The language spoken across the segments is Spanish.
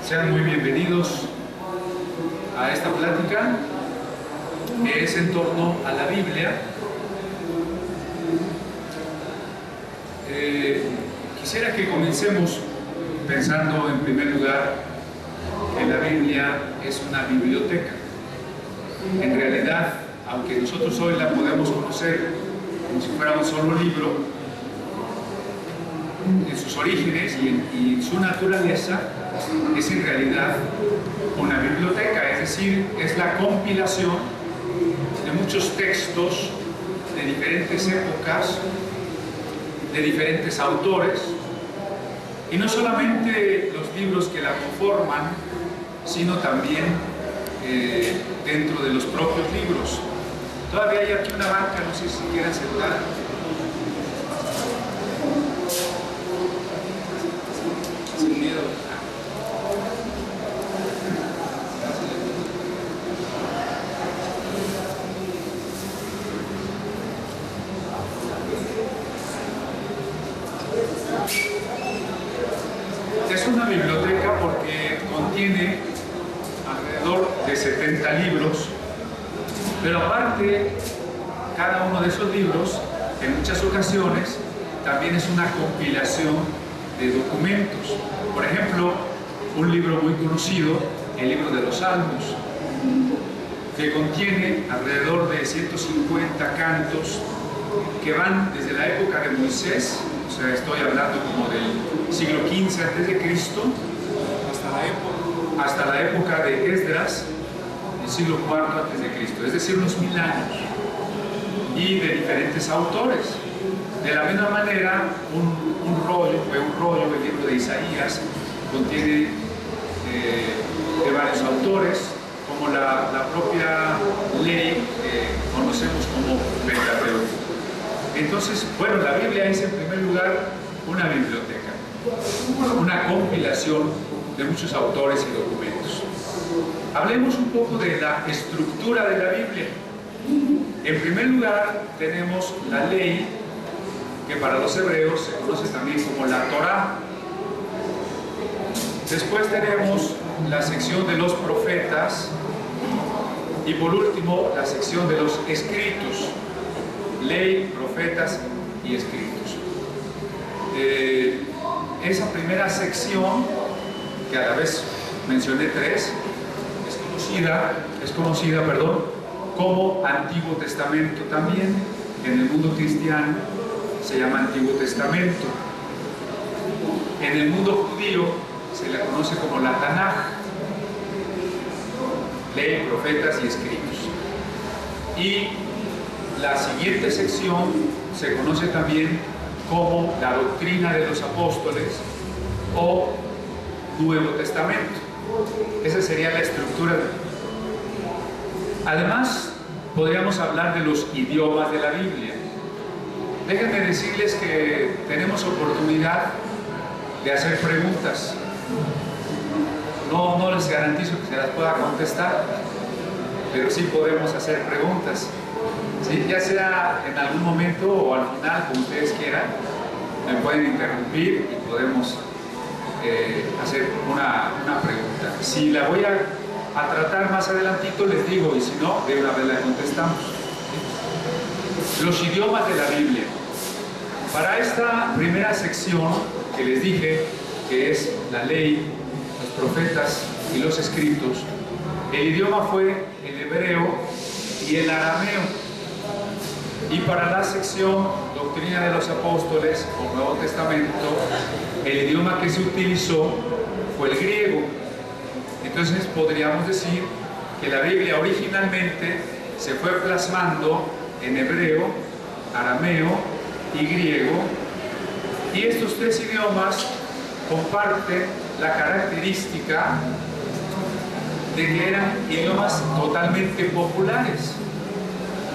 Sean muy bienvenidos a esta plática que es en torno a la Biblia. Quisiera que comencemos pensando en primer lugar que la Biblia es una biblioteca. En realidad, aunque nosotros hoy la podemos conocer como si fuera un solo libro, en sus orígenes y en su naturaleza, es en realidad una biblioteca, es decir, es la compilación de muchos textos de diferentes épocas, de diferentes autores, y no solamente los libros que la conforman, sino también dentro de los propios libros. Todavía hay aquí una banca, no sé si quieran sentar. Sin miedo. Es una biblioteca porque contiene alrededor de 70 libros, pero aparte, cada uno de esos libros, en muchas ocasiones, también es una compilación de documentos. Por ejemplo, un libro muy conocido, el libro de los Salmos, que contiene alrededor de 150 cantos que van desde la época de Moisés, o sea, estoy hablando como del siglo XV a.C., hasta la época de Esdras, el siglo IV a.C., es decir, unos 1000 años, y de diferentes autores. De la misma manera, un rollo, el libro de Isaías, contiene de varios autores, como la propia ley que conocemos como Pentateuco. Entonces, bueno, la Biblia es en primer lugar una biblioteca, una compilación de muchos autores y documentos. Hablemos un poco de la estructura de la Biblia. En primer lugar, tenemos la ley, que para los hebreos se conoce también como la Torá. Después tenemos la sección de los profetas y por último la sección de los escritos, ley, profetas y escritos. Esa primera sección, que a la vez mencioné tres, es conocida como Antiguo Testamento. También en el mundo cristiano se llama Antiguo Testamento. En el mundo judío se la conoce como la Tanaj, ley, profetas y escritos. Y la siguiente sección se conoce también como la doctrina de los apóstoles o Nuevo Testamento. Esa sería la estructura. Además, podríamos hablar de los idiomas de la Biblia. Déjenme decirles que tenemos oportunidad de hacer preguntas. No les garantizo que se las pueda contestar, pero sí podemos hacer preguntas. ¿Sí? Ya sea en algún momento o al final, como ustedes quieran, me pueden interrumpir y podemos hacer una pregunta. Si la voy a tratar más adelantito, les digo, y si no, de una vez la contestamos. Los idiomas de la Biblia. Para esta primera sección que les dije, que es la ley, los profetas y los escritos, el idioma fue el hebreo y el arameo. Y para la sección Doctrina de los Apóstoles o Nuevo Testamento, el idioma que se utilizó fue el griego. Entonces podríamos decir que la Biblia originalmente se fue plasmando en hebreo, arameo y griego, y estos tres idiomas comparten la característica de que eran idiomas totalmente populares.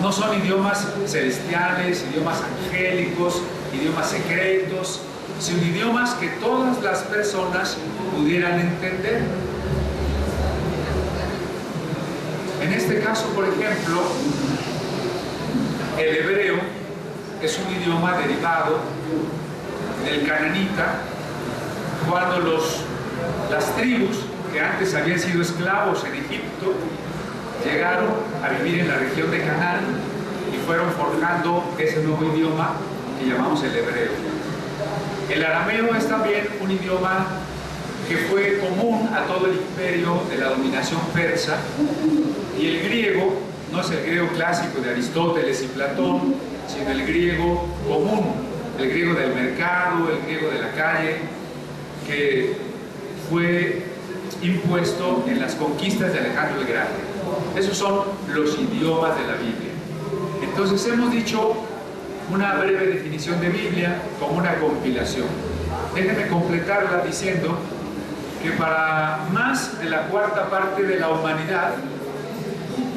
No son idiomas celestiales, idiomas angélicos, idiomas secretos, sino idiomas que todas las personas pudieran entender. En este caso, por ejemplo, el hebreo es un idioma derivado del cananita, cuando las tribus que antes habían sido esclavos en Egipto, llegaron a vivir en la región de Canaán y fueron forjando ese nuevo idioma que llamamos el hebreo. El arameo es también un idioma que fue común a todo el imperio de la dominación persa, y el griego no es el griego clásico de Aristóteles y Platón, sino el griego común, el griego del mercado, el griego de la calle, que fue impuesto en las conquistas de Alejandro el Grande. Esos son los idiomas de la Biblia. Entonces hemos dicho una breve definición de Biblia como una compilación. Déjenme completarla diciendo que para más de la cuarta parte de la humanidad,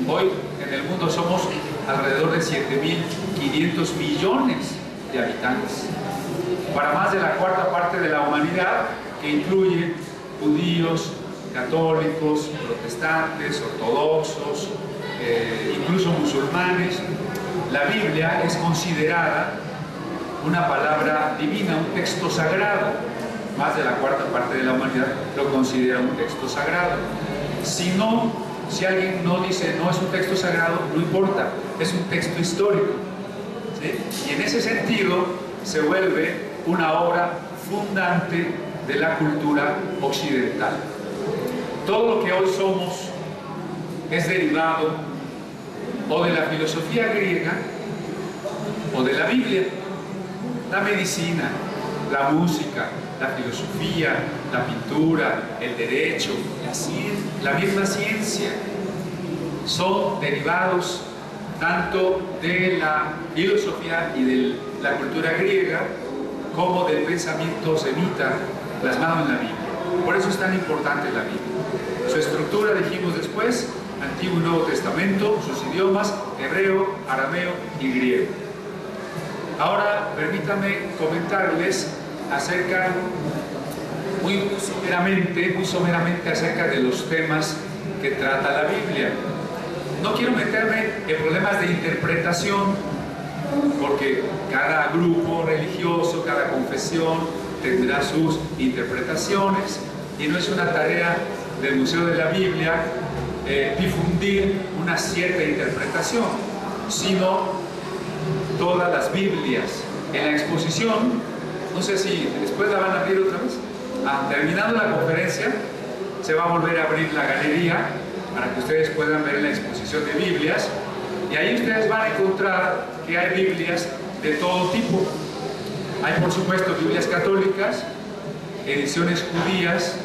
hoy en el mundo somos alrededor de 7.500 millones de habitantes. Para más de la cuarta parte de la humanidad, que incluye judíos, católicos, protestantes, ortodoxos, incluso musulmanes, la Biblia es considerada una palabra divina, un texto sagrado. Más de la cuarta parte de la humanidad lo considera un texto sagrado. Si alguien no dice no es un texto sagrado, no importa, es un texto histórico, ¿sí? Y en ese sentido se vuelve una obra fundante de la cultura occidental. Todo lo que hoy somos es derivado o de la filosofía griega o de la Biblia. La medicina, la música, la filosofía, la pintura, el derecho, la misma ciencia son derivados tanto de la filosofía y de la cultura griega como del pensamiento semita plasmado en la Biblia. Por eso es tan importante la Biblia. Su estructura, dijimos después, Antiguo y Nuevo Testamento, sus idiomas, hebreo, arameo y griego. Ahora permítanme comentarles acerca, muy someramente acerca de los temas que trata la Biblia. No quiero meterme en problemas de interpretación, porque cada grupo religioso, cada confesión tendrá sus interpretaciones, y no es una tarea del Museo de la Biblia difundir una cierta interpretación, sino todas las Biblias. En la exposición, no sé si después la van a abrir otra vez, terminando la conferencia, se va a volver a abrir la galería para que ustedes puedan ver la exposición de Biblias, y ahí ustedes van a encontrar que hay Biblias de todo tipo. Hay, por supuesto, Biblias católicas, ediciones judías,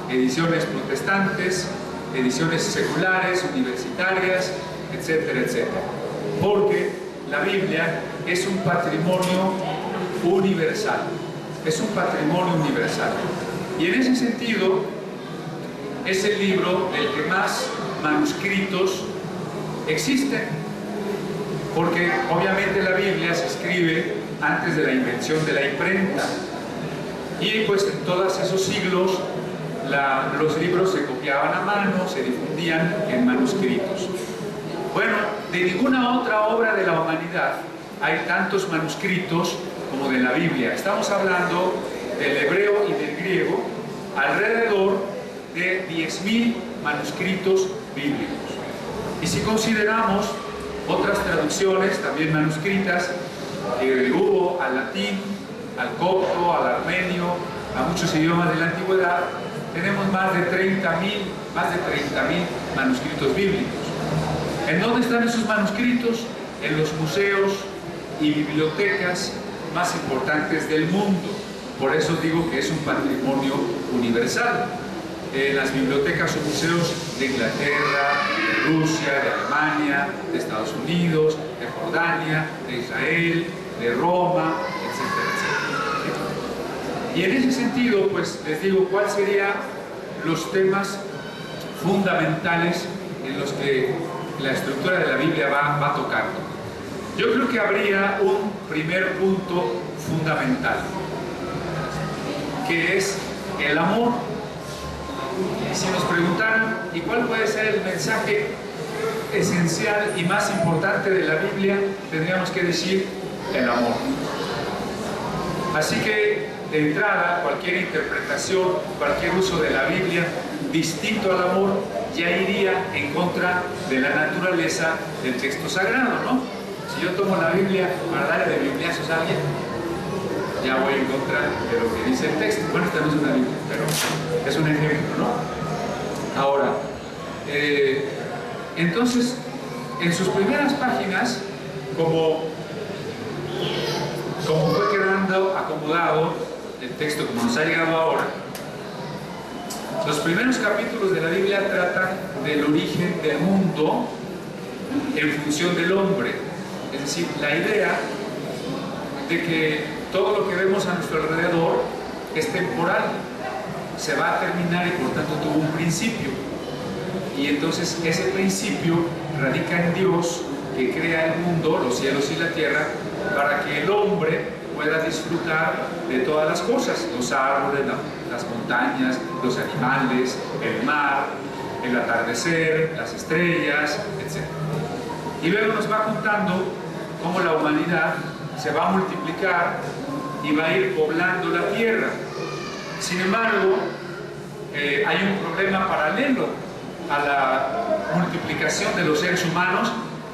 ediciones protestantes, ediciones seculares, universitarias, etcétera, etcétera. Porque la Biblia es un patrimonio universal. Es un patrimonio universal. Y en ese sentido, es el libro del que más manuscritos existen. Porque obviamente la Biblia se escribe antes de la invención de la imprenta. Y pues en todos esos siglos los libros se copiaban a mano, se difundían en manuscritos. Bueno, de ninguna otra obra de la humanidad hay tantos manuscritos como de la Biblia. Estamos hablando del hebreo y del griego, alrededor de 10.000 manuscritos bíblicos. Y si consideramos otras traducciones también manuscritas que hubo al latín, al copto, al armenio, a muchos idiomas de la antigüedad, tenemos más de 30.000 manuscritos bíblicos. ¿En dónde están esos manuscritos? En los museos y bibliotecas más importantes del mundo. Por eso digo que es un patrimonio universal. Las bibliotecas o museos de Inglaterra, de Rusia, de Alemania, de Estados Unidos, de Jordania, de Israel, de Roma, etcétera, etcétera. Y en ese sentido, pues les digo cuáles serían los temas fundamentales en los que la estructura de la Biblia va tocando. Yo creo que habría un primer punto fundamental, que es el amor. Si nos preguntaran, ¿y cuál puede ser el mensaje esencial y más importante de la Biblia? Tendríamos que decir el amor. Así que, de entrada, cualquier interpretación, cualquier uso de la Biblia distinto al amor, ya iría en contra de la naturaleza del texto sagrado, ¿no? Si yo tomo la Biblia para darle de bibliazos a alguien, ya voy en contra de lo que dice el texto. Bueno, esta no es una Biblia, pero es un ejemplo, ¿no? Ahora, entonces, en sus primeras páginas, como fue quedando acomodado el texto como nos ha llegado ahora, los primeros capítulos de la Biblia tratan del origen del mundo en función del hombre. Es decir, la idea de que todo lo que vemos a nuestro alrededor es temporal, se va a terminar y por tanto tuvo un principio. Y entonces ese principio radica en Dios, que crea el mundo, los cielos y la tierra, para que el hombre pueda disfrutar de todas las cosas, los árboles, las montañas, los animales, el mar, el atardecer, las estrellas, etc. Y luego nos va contando cómo la humanidad se va a multiplicar y va a ir poblando la tierra. Sin embargo, hay un problema paralelo a la multiplicación de los seres humanos,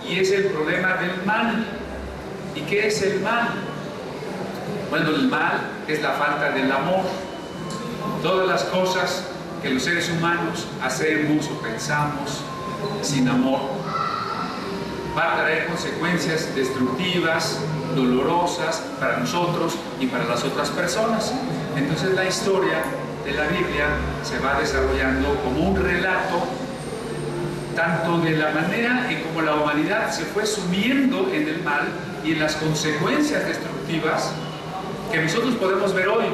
y es el problema del mal. ¿Y qué es el mal? Bueno, el mal es la falta del amor. Todas las cosas que los seres humanos hacemos o pensamos sin amor va a traer consecuencias destructivas, dolorosas para nosotros y para las otras personas. Entonces la historia de la Biblia se va desarrollando como un relato tanto de la manera en cómo la humanidad se fue sumiendo en el mal y en las consecuencias destructivas que nosotros podemos ver hoy,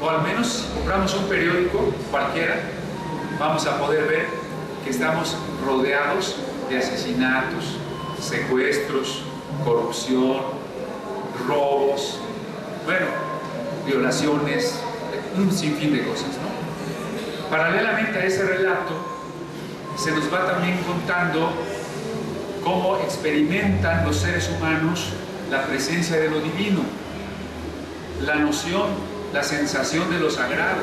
o al menos si compramos un periódico cualquiera, vamos a poder ver que estamos rodeados de asesinatos, secuestros, corrupción, robos, bueno, violaciones, un sinfín de cosas, ¿no? Paralelamente a ese relato, se nos va también contando cómo experimentan los seres humanos la presencia de lo divino, la noción, la sensación de lo sagrado,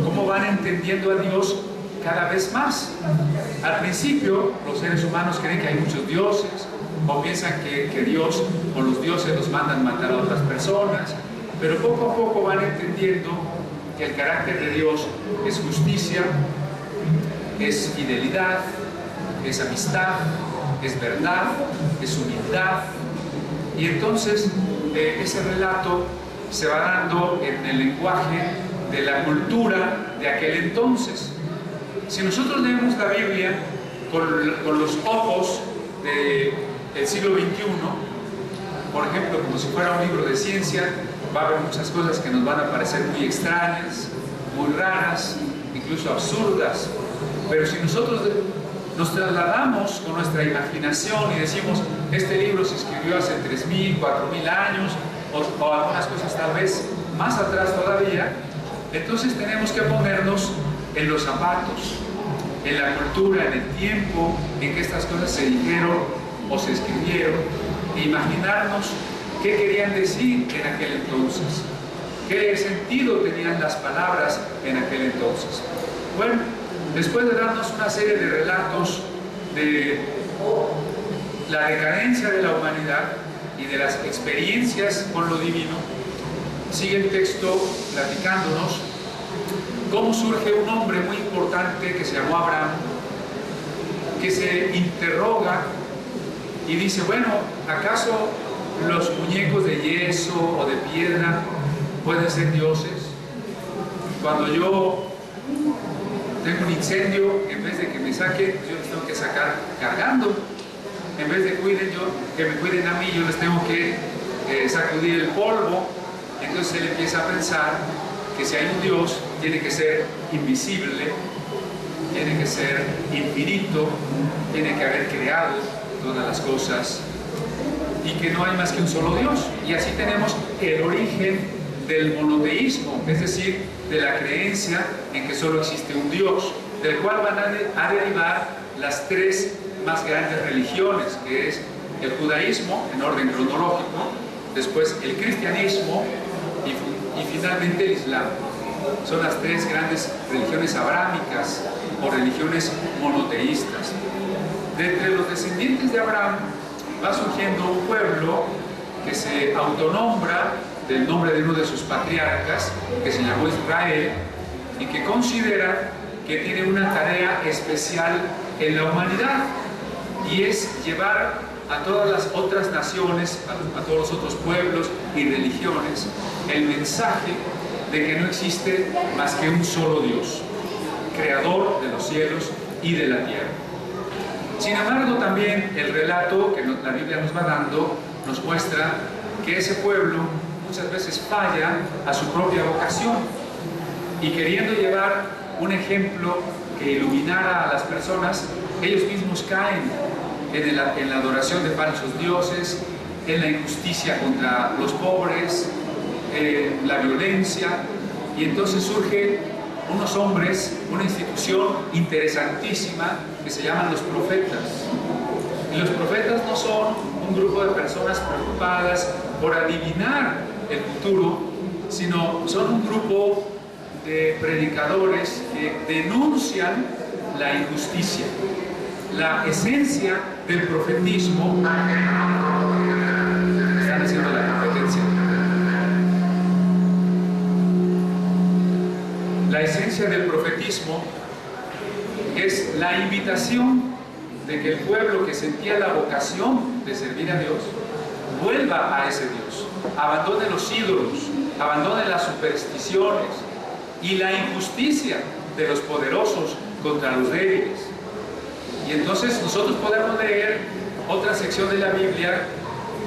cómo van entendiendo a Dios cada vez más. Al principio, los seres humanos creen que hay muchos dioses, o piensan que Dios o los dioses los mandan matar a otras personas, pero poco a poco van entendiendo que el carácter de Dios es justicia, es fidelidad, es amistad, es verdad, es humildad. Y entonces ese relato se va dando en el lenguaje de la cultura de aquel entonces. Si nosotros leemos la Biblia con los ojos del siglo XXI, por ejemplo, como si fuera un libro de ciencia, va a haber muchas cosas que nos van a parecer muy extrañas, muy raras, incluso absurdas. Pero si nosotros nos trasladamos con nuestra imaginación y decimos, este libro se escribió hace 3.000, 4.000 años, o algunas cosas tal vez más atrás todavía, entonces tenemos que ponernos en los zapatos, en la cultura, en el tiempo en que estas cosas se dijeron o se escribieron, e imaginarnos qué querían decir en aquel entonces, qué sentido tenían las palabras en aquel entonces. Bueno, después de darnos una serie de relatos de la decadencia de la humanidad y de las experiencias con lo divino, sigue el texto platicándonos cómo surge un hombre muy importante que se llamó Abraham, que se interroga y dice, bueno, ¿acaso los muñecos de yeso o de piedra pueden ser dioses? Cuando yo tengo un incendio, en vez de que me saquen, yo los tengo que sacar cargando. En vez de que me cuiden a mí, yo les tengo que sacudir el polvo. Entonces él empieza a pensar que si hay un Dios, tiene que ser invisible, tiene que ser infinito, tiene que haber creado todas las cosas y que no hay más que un solo Dios. Y así tenemos el origen del monoteísmo, es decir, de la creencia en que solo existe un Dios, del cual van a derivar las tres más grandes religiones, que es el judaísmo en orden cronológico, después el cristianismo y finalmente el islam. son las tres grandes religiones abrámicas o religiones monoteístas. De entre los descendientes de Abraham va surgiendo un pueblo que se autonombra del nombre de uno de sus patriarcas, que se llamó Israel, y que considera que tiene una tarea especial en la humanidad, y es llevar a todas las otras naciones, a todos los otros pueblos y religiones, el mensaje de que no existe más que un solo Dios, creador de los cielos y de la tierra. Sin embargo, también el relato que la Biblia nos va dando nos muestra que ese pueblo muchas veces falla a su propia vocación, y queriendo llevar un ejemplo que iluminara a las personas, ellos mismos caen en la adoración de falsos dioses, en la injusticia contra los pobres, en la violencia, y entonces surgen unos hombres, una institución interesantísima que se llaman los profetas. Y los profetas no son un grupo de personas preocupadas por adivinar el futuro, sino son un grupo de predicadores que denuncian la injusticia. La esencia del profetismo, están haciendo la competencia. La esencia del profetismo es la invitación de que el pueblo que sentía la vocación de servir a Dios vuelva a ese Dios, abandone los ídolos, abandone las supersticiones y la injusticia de los poderosos contra los débiles. Y entonces nosotros podemos leer otra sección de la Biblia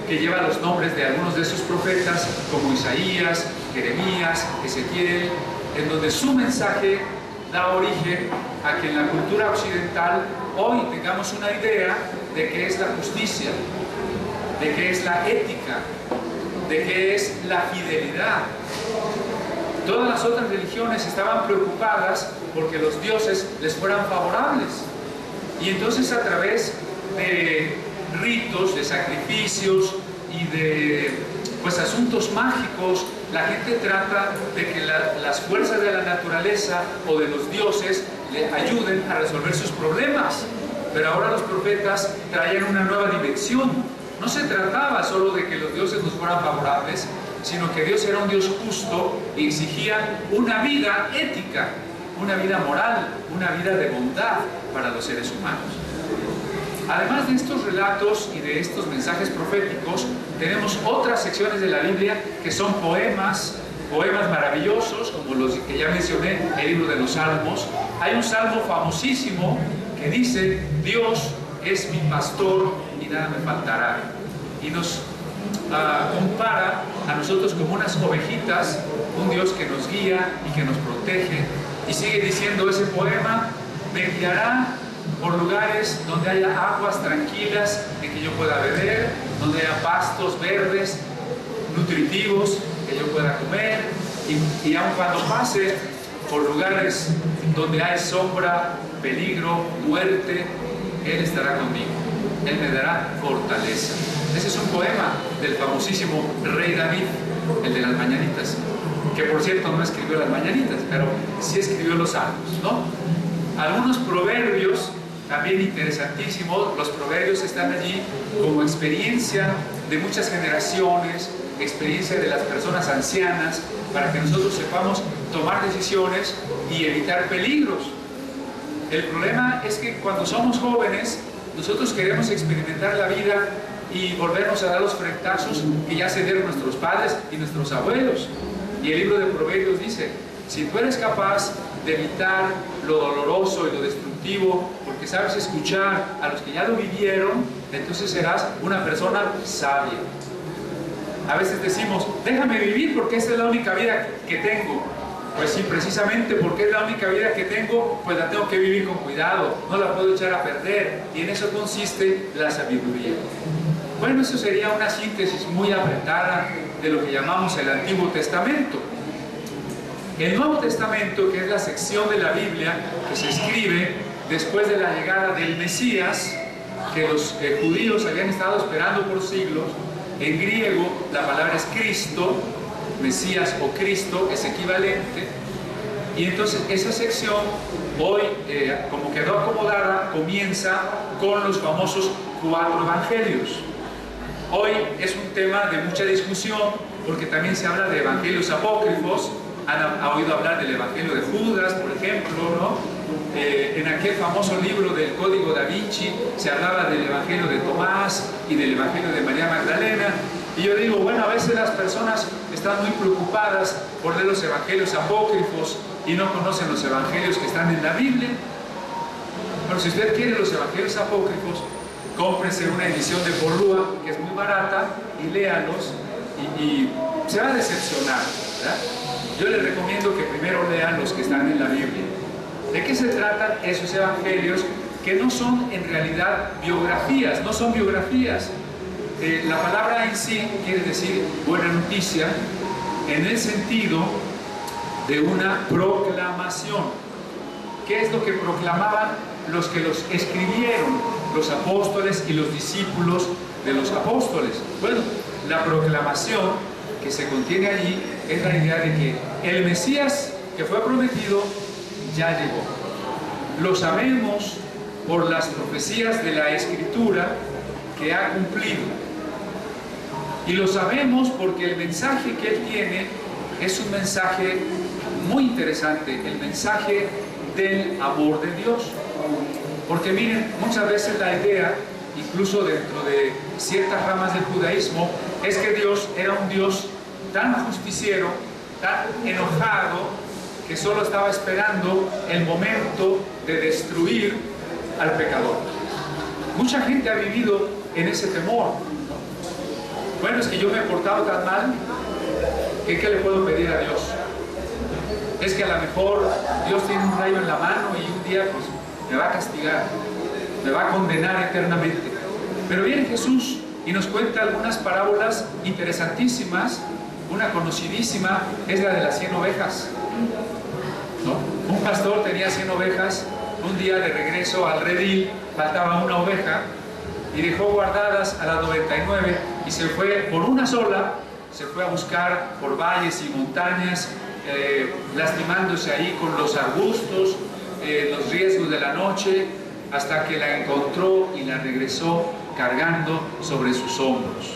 que lleva los nombres de algunos de esos profetas, como Isaías, Jeremías, Ezequiel, en donde su mensaje da origen a que en la cultura occidental hoy tengamos una idea de qué es la justicia, de qué es la ética, de qué es la fidelidad. Todas las otras religiones estaban preocupadas porque los dioses les fueran favorables. Y entonces a través de ritos, de sacrificios y de asuntos mágicos, la gente trata de que las fuerzas de la naturaleza o de los dioses le ayuden a resolver sus problemas. Pero ahora los profetas traían una nueva dimensión. No se trataba solo de que los dioses nos fueran favorables, sino que Dios era un Dios justo y exigía una vida ética, una vida moral, una vida de bondad para los seres humanos. Además de estos relatos y de estos mensajes proféticos, tenemos otras secciones de la Biblia que son poemas maravillosos, como los que ya mencioné, el libro de los Salmos. Hay un salmo famosísimo que dice: Dios es mi pastor y nada me faltará. Y nos compara a nosotros como unas ovejitas, un Dios que nos guía y que nos protege. Y sigue diciendo ese poema: me guiará por lugares donde haya aguas tranquilas en que yo pueda beber, donde haya pastos verdes, nutritivos que yo pueda comer, y aun cuando pase por lugares donde hay sombra, peligro, muerte, Él estará conmigo, Él me dará fortaleza. Ese es un poema del famosísimo rey David, el de las mañanitas, que por cierto no escribió las mañanitas, pero sí escribió los salmos, ¿no? Algunos proverbios también interesantísimos. Los proverbios están allí como experiencia de muchas generaciones, experiencia de las personas ancianas, para que nosotros sepamos tomar decisiones y evitar peligros. El problema es que cuando somos jóvenes, nosotros queremos experimentar la vida y volvernos a dar los frentazos que ya se dieron nuestros padres y nuestros abuelos. Y el libro de Proverbios dice: si tú eres capaz de evitar lo doloroso y lo destructivo, porque sabes escuchar a los que ya lo vivieron, entonces serás una persona sabia. A veces decimos: déjame vivir porque esta es la única vida que tengo. Pues sí, precisamente porque es la única vida que tengo, pues la tengo que vivir con cuidado, no la puedo echar a perder, y en eso consiste la sabiduría. Bueno, eso sería una síntesis muy apretada de lo que llamamos el Antiguo Testamento. El Nuevo Testamento, que es la sección de la Biblia que se escribe después de la llegada del Mesías, que los judíos habían estado esperando por siglos. En griego la palabra es Cristo, Mesías o Cristo es equivalente, Y entonces esa sección hoy, como quedó acomodada, comienza con los famosos 4 evangelios. Hoy es un tema de mucha discusión porque también se habla de evangelios apócrifos. Han oído hablar del evangelio de Judas, por ejemplo, ¿no? En aquel famoso libro del Código da Vinci se hablaba del evangelio de Tomás y del evangelio de María Magdalena. Y yo digo, bueno, a veces las personas están muy preocupadas por leer los evangelios apócrifos y no conocen los evangelios que están en la Biblia. Pero si usted quiere los evangelios apócrifos, cómprese una edición de Porrúa, que es muy barata, y léalos, y se va a decepcionar, ¿verdad? Yo les recomiendo que primero lean los que están en la Biblia. ¿De qué se tratan esos evangelios que no son en realidad biografías? No son biografías. La palabra en sí quiere decir buena noticia en el sentido de una proclamación. ¿Qué es lo que proclamaban los que los escribieron? Los apóstoles y los discípulos de los apóstoles. Bueno, la proclamación que se contiene allí es la idea de que el Mesías que fue prometido ya llegó. Lo sabemos por las profecías de la Escritura que ha cumplido. Y lo sabemos porque el mensaje que Él tiene es un mensaje muy interesante, el mensaje del amor de Dios. Porque miren, muchas veces la idea, incluso dentro de ciertas ramas del judaísmo, es que Dios era un Dios tan justiciero, tan enojado, que solo estaba esperando el momento de destruir al pecador. Mucha gente ha vivido en ese temor. Bueno, es que yo me he portado tan mal, que ¿qué le puedo pedir a Dios? Es que a lo mejor Dios tiene un rayo en la mano y un día pues me va a castigar, me va a condenar eternamente. Pero viene Jesús y nos cuenta algunas parábolas interesantísimas. Una conocidísima es la de las 100 ovejas. ¿No? Un pastor tenía 100 ovejas, un día de regreso al redil faltaba una oveja y dejó guardadas a las 99 y se fue por una sola, se fue a buscar por valles y montañas, lastimándose ahí con los arbustos, los riesgos de la noche, hasta que la encontró y la regresó cargando sobre sus hombros.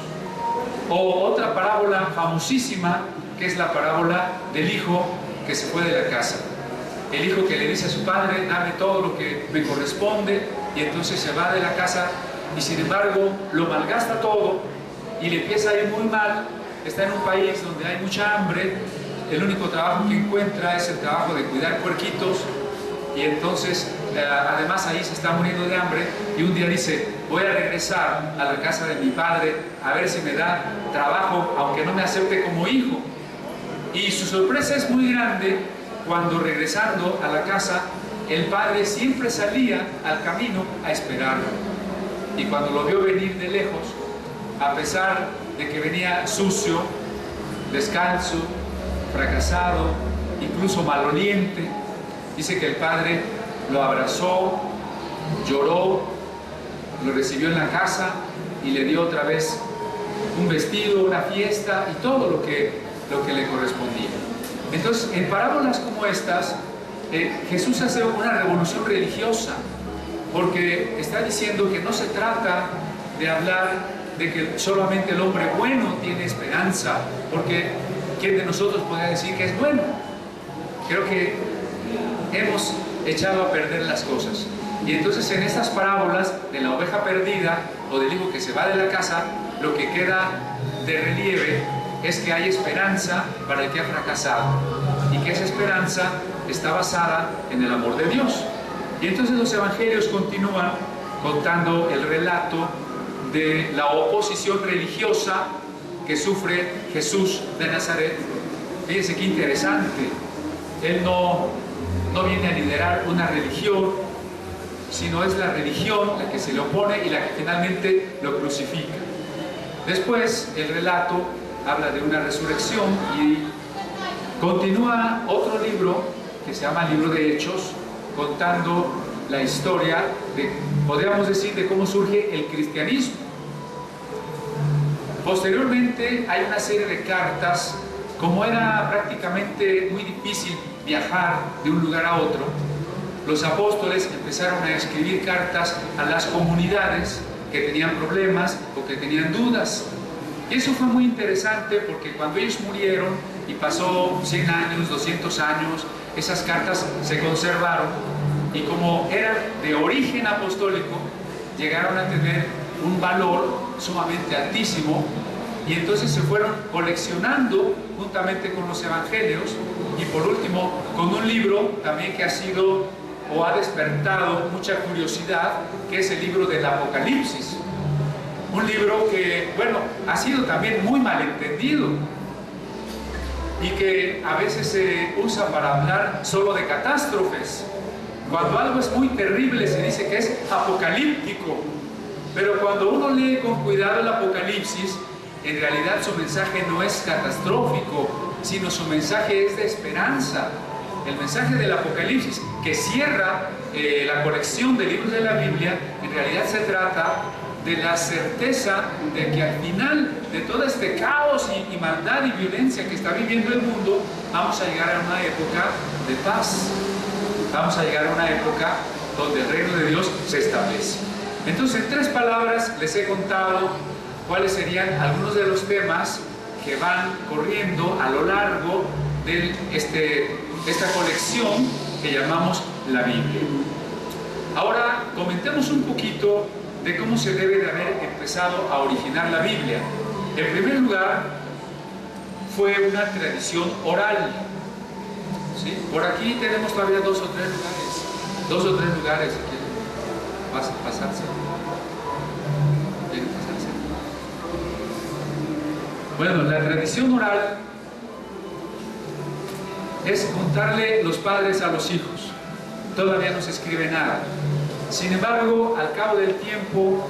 O otra parábola famosísima, que es la parábola del hijo que se fue de la casa. El hijo que le dice a su padre, dame todo lo que me corresponde, y entonces se va de la casa y sin embargo lo malgasta todo y le empieza a ir muy mal. Está en un país donde hay mucha hambre, el único trabajo que encuentra es el trabajo de cuidar puerquitos, y entonces además ahí se está muriendo de hambre, y un día dice, voy a regresar a la casa de mi padre a ver si me da trabajo, aunque no me acepte como hijo. Y su sorpresa es muy grande cuando regresando a la casa, el padre siempre salía al camino a esperarlo. Y cuando lo vio venir de lejos, a pesar de que venía sucio, descalzo, fracasado, incluso maloliente, dice que el padre lo abrazó, lloró, lo recibió en la casa y le dio otra vez un vestido, una fiesta y todo lo que le correspondía. Entonces, en parábolas como estas, Jesús hace una revolución religiosa, porque está diciendo que no se trata de hablar de que solamente el hombre bueno tiene esperanza, porque ¿quién de nosotros podría decir que es bueno? Creo que hemos echado a perder las cosas. Y entonces en estas parábolas de la oveja perdida o del hijo que se va de la casa, lo que queda de relieve es que hay esperanza para el que ha fracasado, y que esa esperanza está basada en el amor de Dios. Y entonces los evangelios continúan contando el relato de la oposición religiosa que sufre Jesús de Nazaret. Fíjense qué interesante. Él no viene a liderar una religión, sino es la religión la que se le opone y la que finalmente lo crucifica. Después el relato habla de una resurrección y continúa otro libro que se llama Libro de Hechos, contando la historia de, podríamos decir, de cómo surge el cristianismo. Posteriormente hay una serie de cartas. Como era prácticamente muy difícil viajar de un lugar a otro, los apóstoles empezaron a escribir cartas a las comunidades que tenían problemas o que tenían dudas. Y eso fue muy interesante porque cuando ellos murieron y pasó 100 años, 200 años, esas cartas se conservaron y como eran de origen apostólico, llegaron a tener un valor sumamente altísimo y entonces se fueron coleccionando juntamente con los evangelios y por último con un libro también que ha sido o ha despertado mucha curiosidad, que es el libro del Apocalipsis. Un libro que, bueno, ha sido también muy malentendido y que a veces se usa para hablar solo de catástrofes. Cuando algo es muy terrible se dice que es apocalíptico, pero cuando uno lee con cuidado el Apocalipsis, en realidad su mensaje no es catastrófico, sino su mensaje es de esperanza. El mensaje del Apocalipsis, que cierra la colección de libros de la Biblia, en realidad se trata de la certeza de que al final de todo este caos y maldad y violencia que está viviendo el mundo, vamos a llegar a una época de paz. Vamos a llegar a una época donde el reino de Dios se establece. Entonces, en 3 palabras les he contado cuáles serían algunos de los temas que van corriendo a lo largo de esta colección que llamamos la Biblia. Ahora, comentemos un poquito de cómo se debe de haber empezado a originar la Biblia. En primer lugar, fue una tradición oral. ¿Sí? Por aquí tenemos todavía 2 o 3 lugares. 2 o 3 lugares, si quieren pasarse. ¿Quieren pasarse? Bueno, la tradición oral es contarle los padres a los hijos. Todavía no se escribe nada. Sin embargo, al cabo del tiempo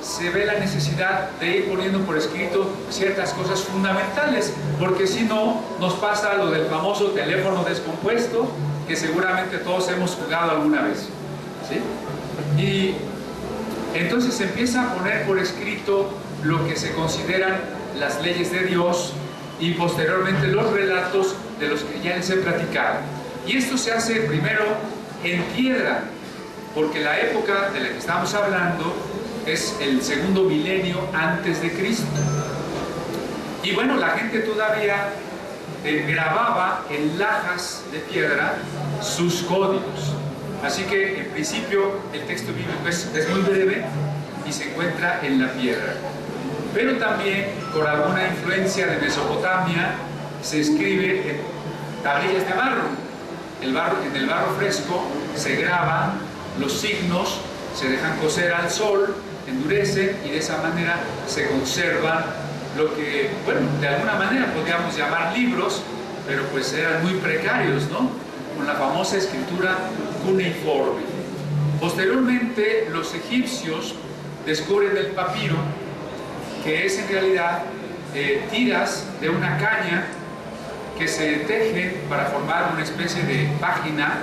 se ve la necesidad de ir poniendo por escrito ciertas cosas fundamentales, porque si no, nos pasa lo del famoso teléfono descompuesto, que seguramente todos hemos jugado alguna vez, ¿sí? Y entonces se empieza a poner por escrito lo que se consideran las leyes de Dios y posteriormente los relatos de los que ya les he platicado. Y esto se hace primero en piedra, porque la época de la que estamos hablando es el 2.º milenio antes de Cristo. Y bueno, la gente todavía grababa en lajas de piedra sus códigos. Así que en principio el texto bíblico es muy breve y se encuentra en la piedra. Pero también por alguna influencia de Mesopotamia se escribe en tablillas de barro. En el barro fresco se graban los signos, se dejan cocer al sol, endurecen y de esa manera se conservan lo que, bueno, de alguna manera podríamos llamar libros, pero pues eran muy precarios, ¿no? Con la famosa escritura cuneiforme. Posteriormente, los egipcios descubren el papiro, que es en realidad tiras de una caña que se tejen para formar una especie de página,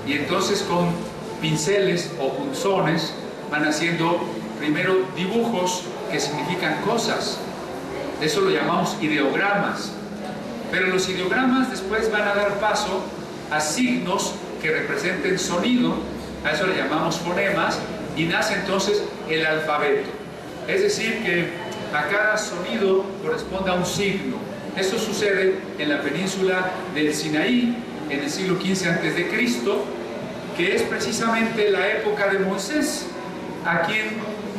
y entonces con pinceles o punzones van haciendo primero dibujos que significan cosas. Eso lo llamamos ideogramas. Pero los ideogramas después van a dar paso a signos que representen sonido, a eso le llamamos fonemas, y nace entonces el alfabeto. Es decir, que a cada sonido corresponde a un signo. Esto sucede en la península del Sinaí, en el siglo XV a.C., que es precisamente la época de Moisés, a quien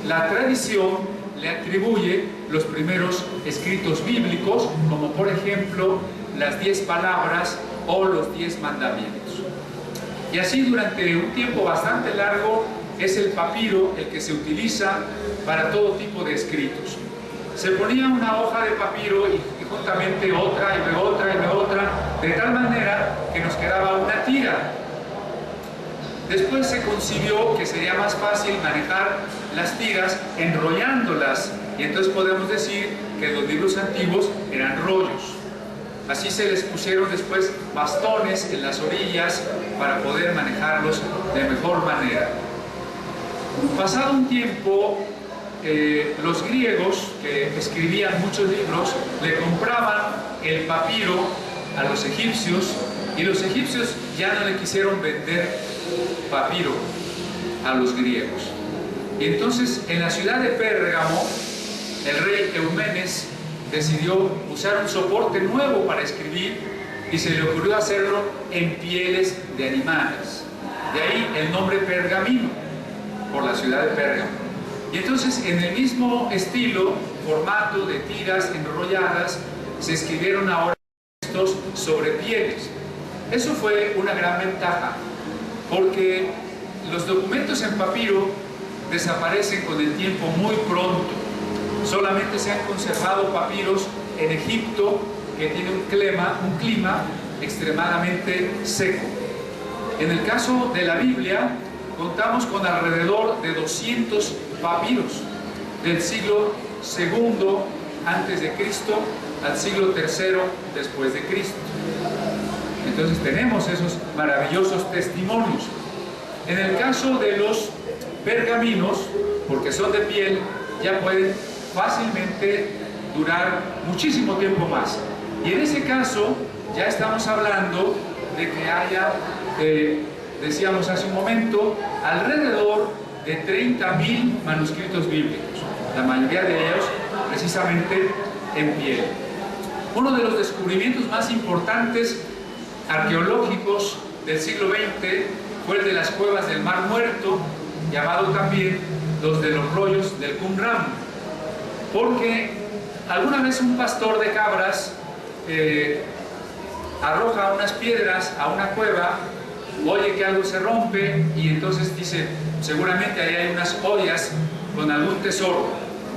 la tradición le atribuye los primeros escritos bíblicos, como por ejemplo las 10 palabras o los 10 mandamientos. Y así durante un tiempo bastante largo es el papiro el que se utiliza para todo tipo de escritos. Se ponía una hoja de papiro y juntamente otra y luego otra y luego otra, de tal manera que nos quedaba una tira. Después se concibió que sería más fácil manejar las tiras enrollándolas, y entonces podemos decir que los libros antiguos eran rollos. Así se les pusieron después bastones en las orillas para poder manejarlos de mejor manera. Pasado un tiempo, los griegos, que escribían muchos libros, le compraban el papiro a los egipcios Y los egipcios ya no le quisieron vender papiro a los griegos. Y entonces en la ciudad de Pérgamo, el rey Eumenes decidió usar un soporte nuevo para escribir y se le ocurrió hacerlo en pieles de animales. De ahí el nombre pergamino, por la ciudad de Pérgamo. Y entonces en el mismo estilo, formato de tiras enrolladas, se escribieron ahora textos sobre pieles. Eso fue una gran ventaja, porque los documentos en papiro desaparecen con el tiempo muy pronto. Solamente se han conservado papiros en Egipto, que tiene un clima extremadamente seco. En el caso de la Biblia, contamos con alrededor de 200 papiros del siglo II antes de Cristo al siglo III después de Cristo. Entonces tenemos esos maravillosos testimonios. En el caso de los pergaminos, porque son de piel, ya pueden fácilmente durar muchísimo tiempo más. Y en ese caso ya estamos hablando de que haya, decíamos hace un momento, alrededor de 30.000 manuscritos bíblicos, la mayoría de ellos precisamente en piel. Uno de los descubrimientos más importantes arqueológicos del siglo XX fue el de las cuevas del Mar Muerto, llamado también los de los rollos del Qumran, porque alguna vez un pastor de cabras arroja unas piedras a una cueva, oye que algo se rompe y entonces dice, seguramente ahí hay unas ollas con algún tesoro,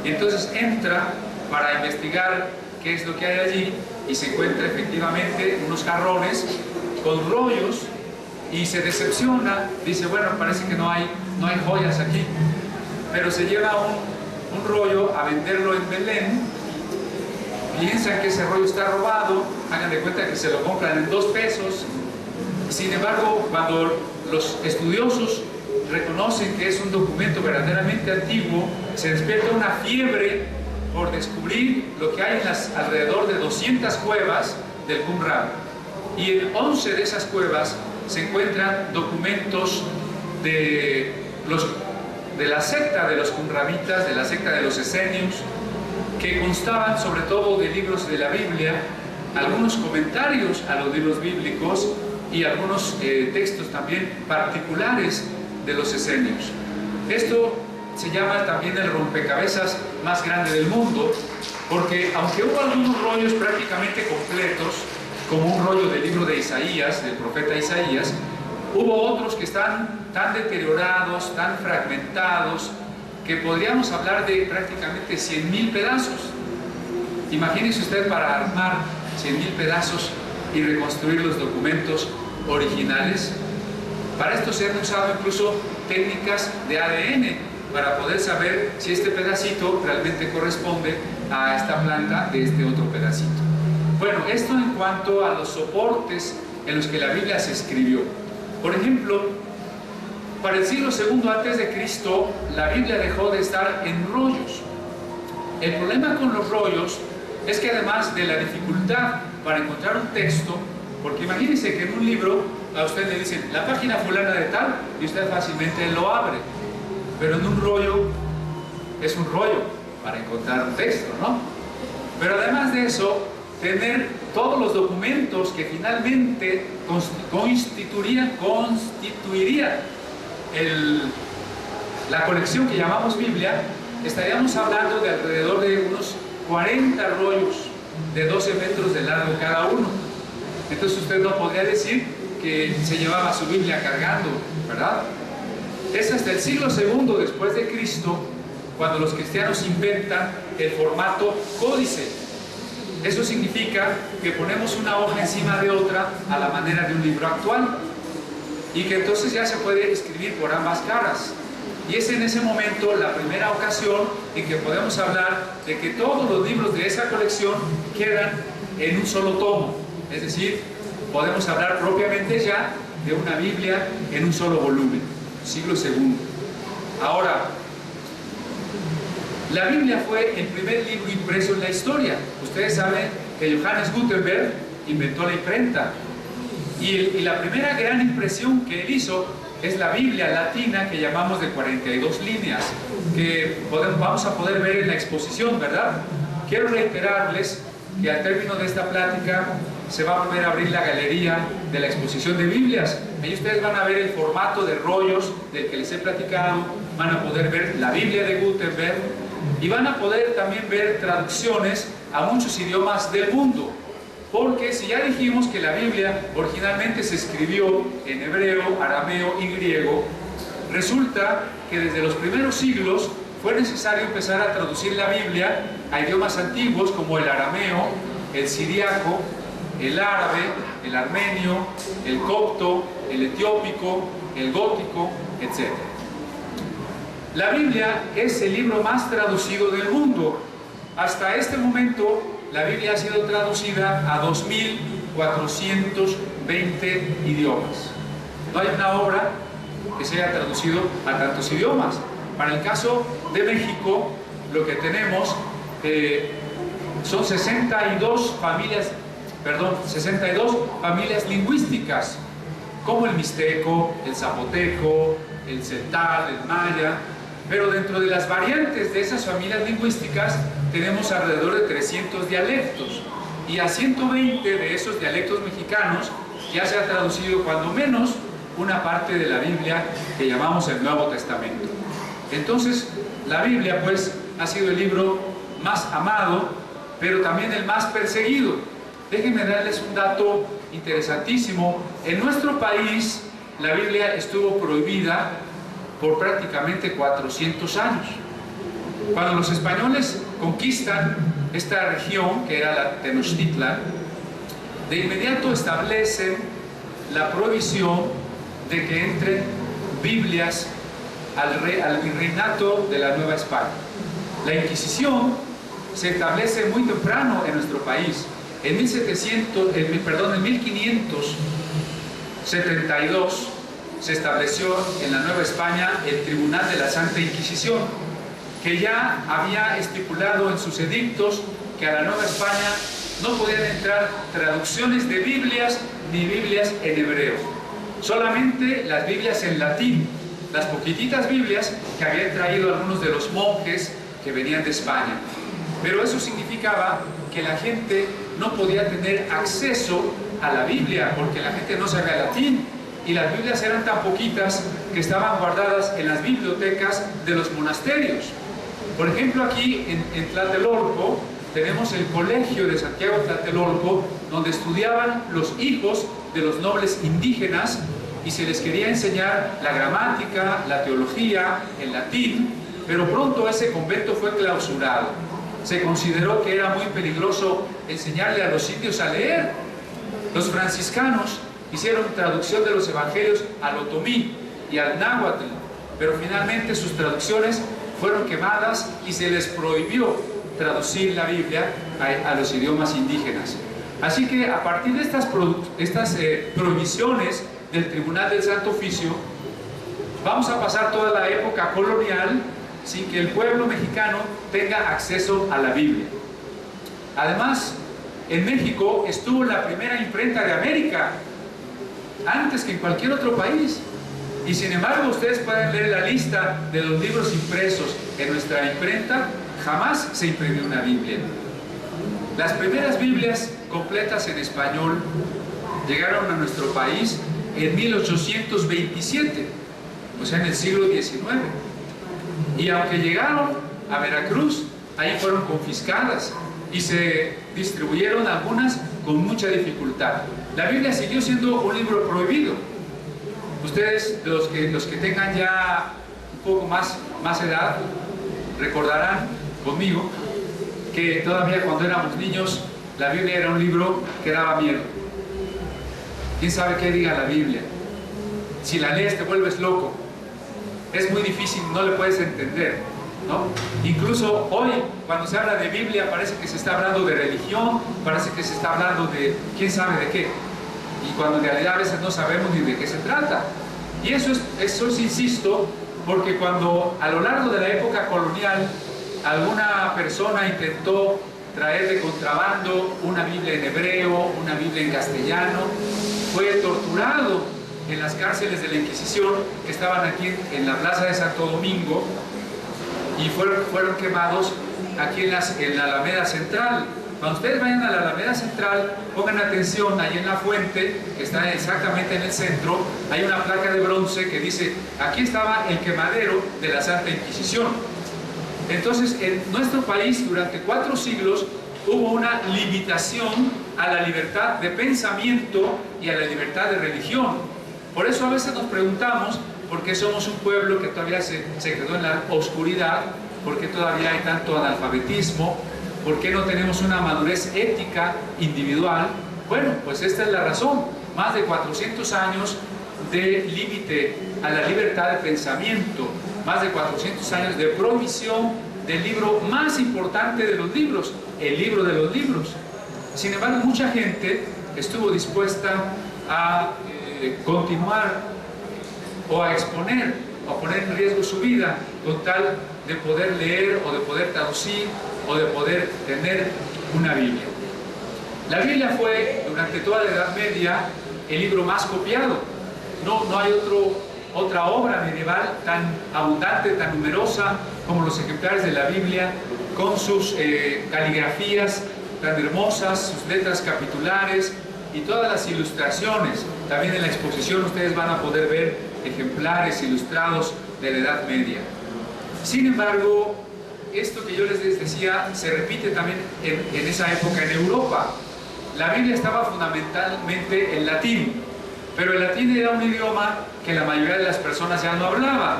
y entonces entra para investigar qué es lo que hay allí y se encuentra efectivamente unos jarrones con rollos y se decepciona, dice, bueno, parece que no hay joyas aquí, pero se lleva un rollo a venderlo en Belén, piensan que ese rollo está robado, hagan de cuenta que se lo compran en 2 pesos. Sin embargo, cuando los estudiosos reconocen que es un documento verdaderamente antiguo, se despierta una fiebre por descubrir lo que hay en las alrededor de 200 cuevas del Qumran. Y en 11 de esas cuevas se encuentran documentos de la secta de los qumranitas, de la secta de los esenios, que constaban sobre todo de libros de la Biblia, algunos comentarios a los libros bíblicos y algunos textos también particulares de los esenios. Esto se llama también el rompecabezas más grande del mundo, porque aunque hubo algunos rollos prácticamente completos, como un rollo del libro de Isaías, del profeta Isaías, hubo otros que están tan deteriorados, tan fragmentados, que podríamos hablar de prácticamente 100.000 pedazos. Imagínese usted para armar 100.000 pedazos y reconstruir los documentos originales. Para esto se han usado incluso técnicas de ADN para poder saber si este pedacito realmente corresponde a esta planta de este otro pedacito. Bueno, esto en cuanto a los soportes en los que la Biblia se escribió. Por ejemplo, para el siglo II antes de Cristo, la Biblia dejó de estar en rollos. El problema con los rollos es que además de la dificultad para encontrar un texto, porque imagínense que en un libro a usted le dicen la página fulana de tal y usted fácilmente lo abre, pero en un rollo es un rollo para encontrar un texto, ¿no? Pero además de eso, tener todos los documentos que finalmente constituirían la colección que llamamos Biblia, estaríamos hablando de alrededor de unos 40 rollos de 12 metros de largo cada uno. Entonces usted no podría decir que se llevaba su Biblia cargando, ¿verdad? Es hasta el siglo II después de Cristo cuando los cristianos inventan el formato códice. Eso significa que ponemos una hoja encima de otra a la manera de un libro actual y que entonces ya se puede escribir por ambas caras. Y es en ese momento la primera ocasión en que podemos hablar de que todos los libros de esa colección quedan en un solo tomo. Es decir, podemos hablar propiamente ya de una Biblia en un solo volumen, siglo II. Ahora, la Biblia fue el primer libro impreso en la historia. Ustedes saben que Johannes Gutenberg inventó la imprenta. Y la primera gran impresión que él hizo es la Biblia latina, que llamamos de 42 líneas, que vamos a poder ver en la exposición, ¿verdad? Quiero reiterarles que al término de esta plática se va a volver a abrir la galería de la exposición de Biblias. Ahí ustedes van a ver el formato de rollos del que les he platicado, van a poder ver la Biblia de Gutenberg y van a poder también ver traducciones a muchos idiomas del mundo. Porque si ya dijimos que la Biblia originalmente se escribió en hebreo, arameo y griego, resulta que desde los primeros siglos fue necesario empezar a traducir la Biblia a idiomas antiguos como el arameo, el siríaco, el árabe, el armenio, el copto, el etiópico, el gótico, etc. La Biblia es el libro más traducido del mundo. Hasta este momento, la Biblia ha sido traducida a 2.420 idiomas. No hay una obra que se haya traducido a tantos idiomas. Para el caso de México, lo que tenemos son 62 familias lingüísticas, como el mixteco, el zapoteco, el celtal, el maya. Pero dentro de las variantes de esas familias lingüísticas tenemos alrededor de 300 dialectos, y a 120 de esos dialectos mexicanos ya se ha traducido cuando menos una parte de la Biblia que llamamos el Nuevo Testamento. Entonces, la Biblia pues ha sido el libro más amado, pero también el más perseguido. Déjenme darles un dato interesantísimo. En nuestro país la Biblia estuvo prohibida por prácticamente 400 años. Cuando los españoles conquistan esta región, que era la Tenochtitlan, de inmediato establecen la prohibición de que entren Biblias al virreinato de la Nueva España. La Inquisición se establece muy temprano en nuestro país. En 1572 se estableció en la Nueva España el Tribunal de la Santa Inquisición, que ya había estipulado en sus edictos que a la Nueva España no podían entrar traducciones de Biblias ni Biblias en hebreo, solamente las Biblias en latín, las poquititas Biblias que habían traído algunos de los monjes que venían de España. Pero eso significaba que la gente no podía tener acceso a la Biblia porque la gente no sabía latín, y las Biblias eran tan poquitas que estaban guardadas en las bibliotecas de los monasterios. Por ejemplo, aquí en Tlatelolco tenemos el colegio de Santiago Tlatelolco, donde estudiaban los hijos de los nobles indígenas y se les quería enseñar la gramática, la teología, el latín, pero pronto ese convento fue clausurado. Se consideró que era muy peligroso enseñarle a los indios a leer. Los franciscanos hicieron traducción de los evangelios al otomí y al náhuatl, pero finalmente sus traducciones fueron quemadas y se les prohibió traducir la Biblia a los idiomas indígenas. Así que a partir de estas prohibiciones del Tribunal del Santo Oficio, vamos a pasar toda la época colonial sin que el pueblo mexicano tenga acceso a la Biblia. Además, en México estuvo la primera imprenta de América, antes que en cualquier otro país. Y sin embargo, ustedes pueden leer la lista de los libros impresos en nuestra imprenta. Jamás se imprimió una Biblia. Las primeras Biblias completas en español llegaron a nuestro país en 1827, o sea, en el siglo XIX. Y aunque llegaron a Veracruz, ahí fueron confiscadas y se distribuyeron algunas con mucha dificultad. La Biblia siguió siendo un libro prohibido. Ustedes, los que tengan ya un poco más edad, recordarán conmigo que todavía cuando éramos niños la Biblia era un libro que daba miedo. ¿Quién sabe qué diga la Biblia? Si la lees te vuelves loco. Es muy difícil, no le puedes entender, ¿no? Incluso hoy, cuando se habla de Biblia, parece que se está hablando de religión, parece que se está hablando de quién sabe de qué. Y cuando en realidad a veces no sabemos ni de qué se trata. Y eso es, insisto, porque cuando a lo largo de la época colonial alguna persona intentó traer de contrabando una Biblia en hebreo, una Biblia en castellano, fue torturado en las cárceles de la Inquisición que estaban aquí en la plaza de Santo Domingo, y fueron quemados aquí en la Alameda Central. Cuando ustedes vayan a la Alameda Central, pongan atención, ahí en la fuente, que está exactamente en el centro, hay una placa de bronce que dice: aquí estaba el quemadero de la Santa Inquisición. Entonces, en nuestro país, durante 4 siglos, hubo una limitación a la libertad de pensamiento y a la libertad de religión. Por eso a veces nos preguntamos por qué somos un pueblo que todavía se quedó en la oscuridad, por qué todavía hay tanto analfabetismo, por qué no tenemos una madurez ética individual. Bueno, pues esta es la razón. Más de 400 años de límite a la libertad de pensamiento, más de 400 años de prohibición del libro más importante de los libros, el libro de los libros. Sin embargo, mucha gente estuvo dispuesta a continuar o a exponer, o a poner en riesgo su vida con tal de poder leer o de poder traducir o de poder tener una Biblia. La Biblia fue, durante toda la Edad Media, el libro más copiado. No hay otra obra medieval tan abundante, tan numerosa como los ejemplares de la Biblia, con sus caligrafías tan hermosas, sus letras capitulares y todas las ilustraciones. También en la exposición ustedes van a poder ver ejemplares ilustrados de la Edad Media. Sin embargo, esto que yo les decía se repite también en esa época en Europa. La Biblia estaba fundamentalmente en latín, pero el latín era un idioma que la mayoría de las personas ya no hablaba,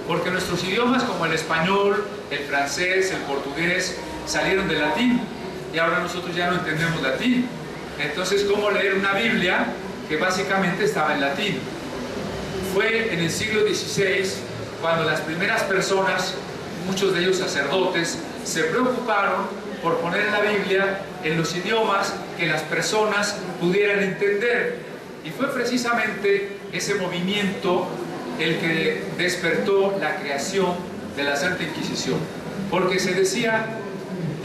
porque nuestros idiomas como el español, el francés, el portugués, salieron del latín, y ahora nosotros ya no entendemos latín. Entonces, ¿cómo leer una Biblia que básicamente estaba en latín? Fue en el siglo XVI cuando las primeras personas, muchos de ellos sacerdotes, se preocuparon por poner la Biblia en los idiomas que las personas pudieran entender. Y fue precisamente ese movimiento el que despertó la creación de la Santa Inquisición, porque se decía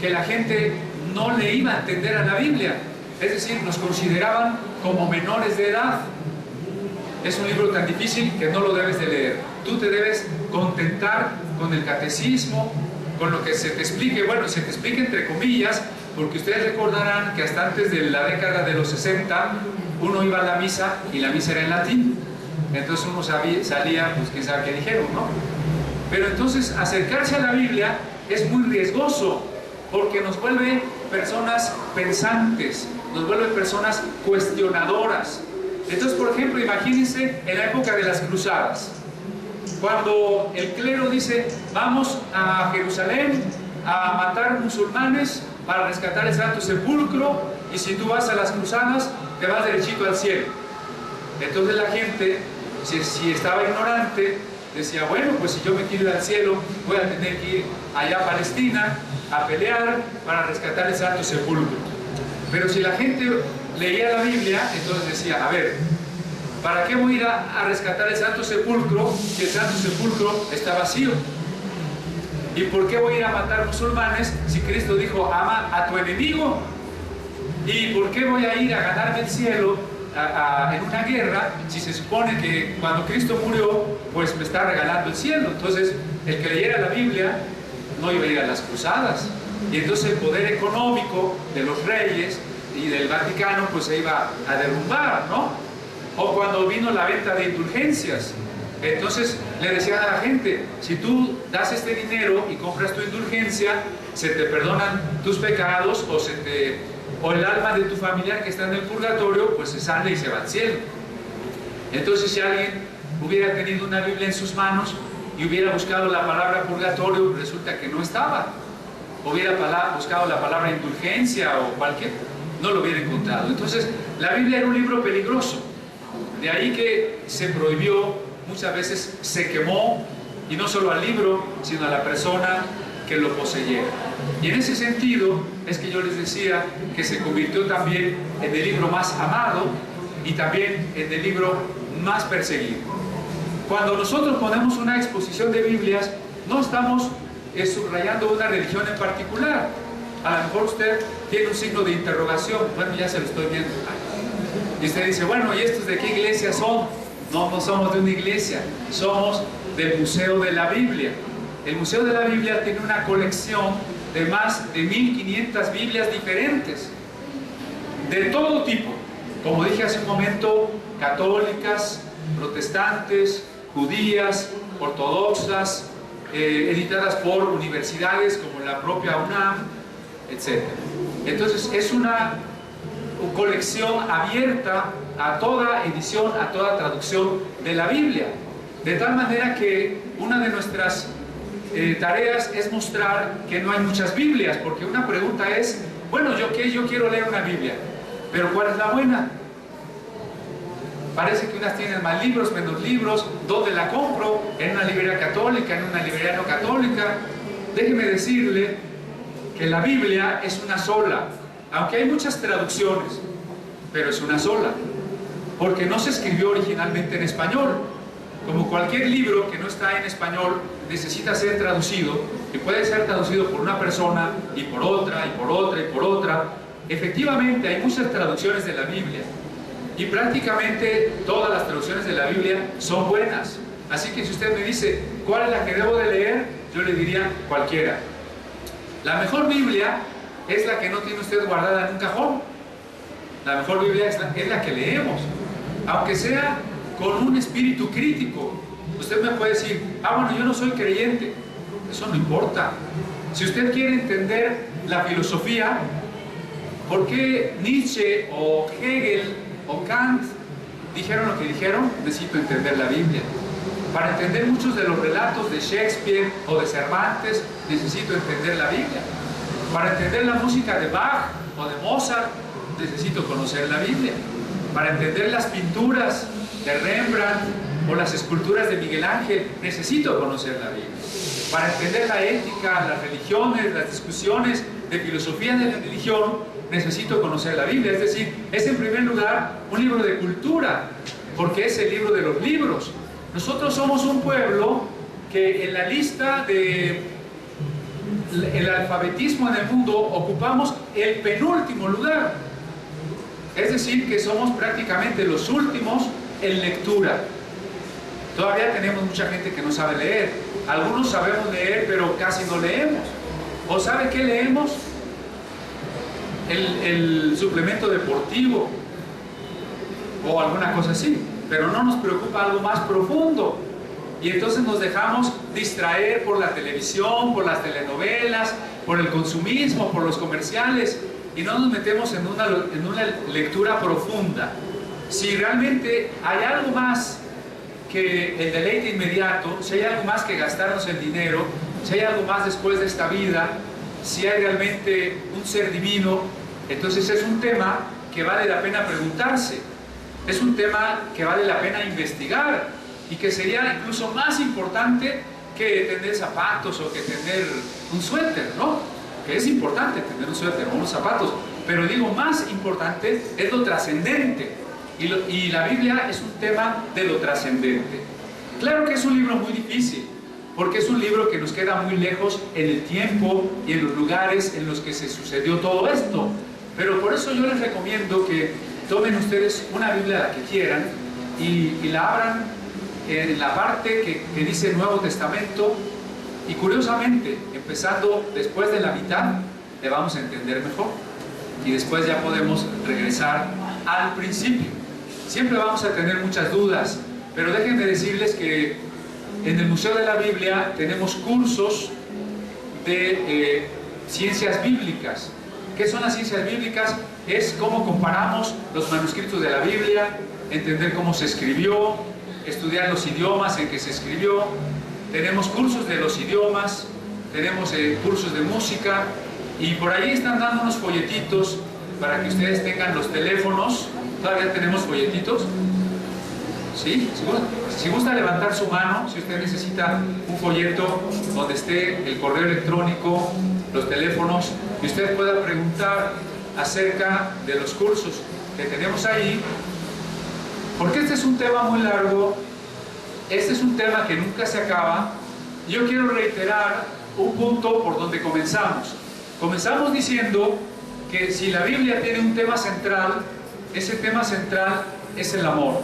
que la gente no le iba a entender a la Biblia, es decir, nos consideraban como menores de edad. Es un libro tan difícil que no lo debes de leer. Tú te debes contentar con el catecismo, con lo que se te explique. Bueno, se te explique entre comillas, porque ustedes recordarán que hasta antes de la década de los 60 uno iba a la misa y la misa era en latín. Entonces uno salía, pues quién sabe qué dijeron, ¿no? Pero entonces acercarse a la Biblia es muy riesgoso, porque nos vuelve personas pensantes, nos vuelve personas cuestionadoras. Entonces, por ejemplo, imagínense en la época de las cruzadas, cuando el clero dice: vamos a Jerusalén a matar musulmanes para rescatar el Santo Sepulcro, y si tú vas a las cruzadas te vas derechito al cielo. Entonces la gente, si estaba ignorante, decía: bueno, pues si yo me quiero ir al cielo, voy a tener que ir allá a Palestina a pelear para rescatar el Santo Sepulcro. Pero si la gente leía la Biblia, entonces decía: a ver, ¿para qué voy a ir a rescatar el Santo Sepulcro si el Santo Sepulcro está vacío? ¿Y por qué voy a ir a matar musulmanes si Cristo dijo: ama a tu enemigo? ¿Y por qué voy a ir a ganarme el cielo en una guerra si se supone que cuando Cristo murió, pues me está regalando el cielo? Entonces, el que leyera la Biblia no iba a ir a las cruzadas, y entonces el poder económico de los reyes y del Vaticano pues se iba a derrumbar, ¿no? O cuando vino la venta de indulgencias, entonces le decían a la gente: si tú das este dinero y compras tu indulgencia, se te perdonan tus pecados, o el alma de tu familiar que está en el purgatorio pues se sale y se va al cielo. Entonces, si alguien hubiera tenido una Biblia en sus manos y hubiera buscado la palabra purgatorio, resulta que no estaba. Hubiera buscado la palabra indulgencia o cualquier, no lo hubiera encontrado. Entonces, la Biblia era un libro peligroso. De ahí que se prohibió, muchas veces se quemó, y no solo al libro, sino a la persona que lo poseyera. Y en ese sentido es que yo les decía que se convirtió también en el libro más amado y también en el libro más perseguido. Cuando nosotros ponemos una exposición de Biblias, no estamos subrayando una religión en particular. A lo mejor usted tiene un signo de interrogación. Bueno, ya se lo estoy viendo. Y usted dice, bueno, ¿y estos de qué iglesia son? No, no somos de una iglesia, somos del Museo de la Biblia. El Museo de la Biblia tiene una colección de más de 1500 Biblias diferentes, de todo tipo, como dije hace un momento, católicas, protestantes, judías, ortodoxas, editadas por universidades como la propia UNAM, etc. Entonces es una colección abierta a toda edición, a toda traducción de la Biblia, de tal manera que una de nuestras tareas es mostrar que no hay muchas Biblias, porque una pregunta es, bueno, yo quiero leer una Biblia, pero ¿cuál es la buena? Parece que unas tienen más libros, menos libros. ¿Dónde la compro? ¿En una librería católica? ¿En una librería no católica? Déjeme decirle que la Biblia es una sola, aunque hay muchas traducciones, pero es una sola, porque no se escribió originalmente en español. Como cualquier libro que no está en español necesita ser traducido, y puede ser traducido por una persona y por otra, y por otra, y por otra. Efectivamente hay muchas traducciones de la Biblia, y prácticamente todas las traducciones de la Biblia son buenas. Así que si usted me dice, ¿cuál es la que debo de leer? Yo le diría, cualquiera. La mejor Biblia es la que no tiene usted guardada en un cajón. La mejor Biblia es la que leemos, aunque sea con un espíritu crítico. Usted me puede decir, bueno, yo no soy creyente. Eso no importa. Si usted quiere entender la filosofía, ¿por qué Nietzsche o Hegel o Kant dijeron lo que dijeron? Necesito entender la Biblia. Para entender muchos de los relatos de Shakespeare o de Cervantes, necesito entender la Biblia. Para entender la música de Bach o de Mozart, necesito conocer la Biblia. Para entender las pinturas de Rembrandt o las esculturas de Miguel Ángel, necesito conocer la Biblia. Para entender la ética, las religiones, las discusiones de filosofía de la religión, necesito conocer la Biblia. Es decir, es en primer lugar un libro de cultura, porque es el libro de los libros. Nosotros somos un pueblo que en la lista del alfabetismo en el mundo ocupamos el penúltimo lugar. Es decir, que somos prácticamente los últimos en lectura. Todavía tenemos mucha gente que no sabe leer. Algunos sabemos leer, pero casi no leemos. ¿O sabe qué leemos? El suplemento deportivo o alguna cosa así, pero no nos preocupa algo más profundo, y entonces nos dejamos distraer por la televisión, por las telenovelas, por el consumismo, por los comerciales, y no nos metemos en una lectura profunda. Si realmente hay algo más que el deleite inmediato, si hay algo más que gastarnos el dinero, si hay algo más después de esta vida, si hay realmente un ser divino, entonces es un tema que vale la pena preguntarse, es un tema que vale la pena investigar, y que sería incluso más importante que tener zapatos o que tener un suéter, ¿no? Que es importante tener un suéter o unos zapatos, pero digo, más importante es lo trascendente, y la Biblia es un tema de lo trascendente. Claro que es un libro muy difícil, porque es un libro que nos queda muy lejos en el tiempo y en los lugares en los que se sucedió todo esto, pero por eso yo les recomiendo que tomen ustedes una Biblia, la que quieran, y la abran en la parte que dice Nuevo Testamento, y curiosamente, empezando después de la mitad, le vamos a entender mejor, y después ya podemos regresar al principio. Siempre vamos a tener muchas dudas, pero déjenme decirles que en el Museo de la Biblia tenemos cursos de ciencias bíblicas. ¿Qué son las ciencias bíblicas? Es cómo comparamos los manuscritos de la Biblia, entender cómo se escribió, estudiar los idiomas en que se escribió. Tenemos cursos de los idiomas, tenemos cursos de música, y por ahí están dando unos folletitos para que ustedes tengan los teléfonos. Todavía tenemos folletitos. ¿Sí? Si gusta levantar su mano, si usted necesita un folleto donde esté el correo electrónico, los teléfonos, y usted pueda preguntar acerca de los cursos que tenemos ahí, porque este es un tema muy largo, este es un tema que nunca se acaba. Yo quiero reiterar un punto por donde comenzamos. Comenzamos diciendo que si la Biblia tiene un tema central, ese tema central es el amor.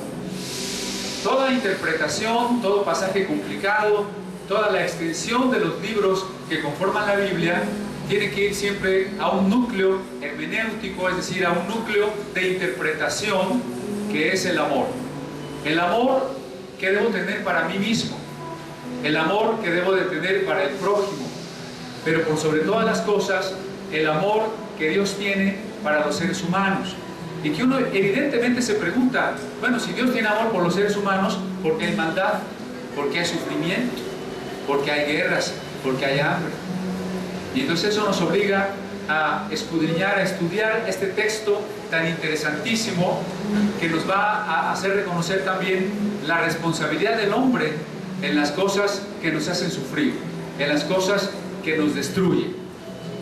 Toda interpretación, todo pasaje complicado, toda la extensión de los libros que conforman la Biblia tiene que ir siempre a un núcleo hermenéutico, es decir, a un núcleo de interpretación que es el amor. El amor que debo tener para mí mismo, el amor que debo de tener para el prójimo, pero por sobre todas las cosas, el amor que Dios tiene para los seres humanos. Y que uno evidentemente se pregunta, bueno, si Dios tiene amor por los seres humanos, ¿por qué hay maldad? ¿Por qué hay sufrimiento? ¿Por qué hay guerras? ¿Por qué hay hambre? Y entonces eso nos obliga a escudriñar, a estudiar este texto tan interesantísimo que nos va a hacer reconocer también la responsabilidad del hombre en las cosas que nos hacen sufrir, en las cosas que nos destruyen.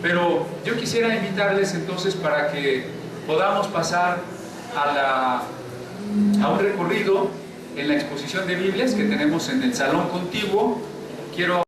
Pero yo quisiera invitarles entonces para que podamos pasar a un recorrido en la exposición de Biblias que tenemos en el salón contiguo. Quiero